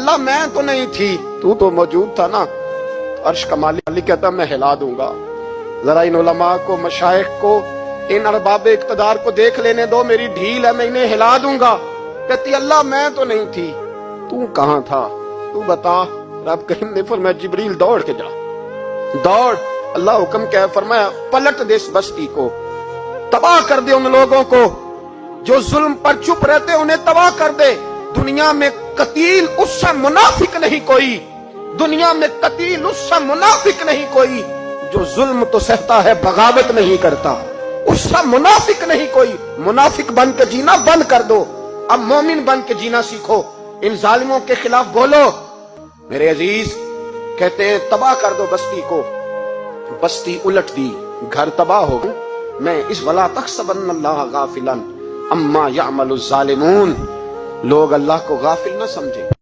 اللہ میں تو نہیں تھی، تو تو موجود تھا نا۔ عرش کا مالک کہتا میں ہلا دوں گا۔ ذرا ان علماء کو، مشائخ کو، ان ارباب اقتدار کو دیکھ لینے دو، میری ڈھیل ہے، میں انہیں ہلا دوں گا۔ کہتی اللہ میں تو نہیں تھی، تو کہاں تھا، تو بتا۔ رب کریم نے فرمایا جبریل دوڑ کے جا، دوڑ۔ اللہ حکم کیا ہے، فرمایا پلٹ دے اس بستی کو، تباہ کر دے ان لوگوں کو جو ظلم پر چپ رہتے، انہیں تباہ کر دے۔ دنیا میں قتیل اس سے منافق نہیں کوئی، دنیا میں قتیل اس سے منافق نہیں کوئی جو ظلم تو سہتا ہے بغاوت نہیں کرتا، اس سے منافق نہیں کوئی۔ منافق بن کے جینا بند کر دو، اب مومن بن کے جینا سیکھو، ان ظالموں کے خلاف بولو۔ میرے عزیز کہتے ہیں تباہ کر دو بستی کو، بستی الٹ دی، گھر تباہ ہو گئے۔ میں اس ولا تحسبن اللہ غافلا عما یعمل الظالمون، لوگ اللہ کو غافل نہ سمجھیں۔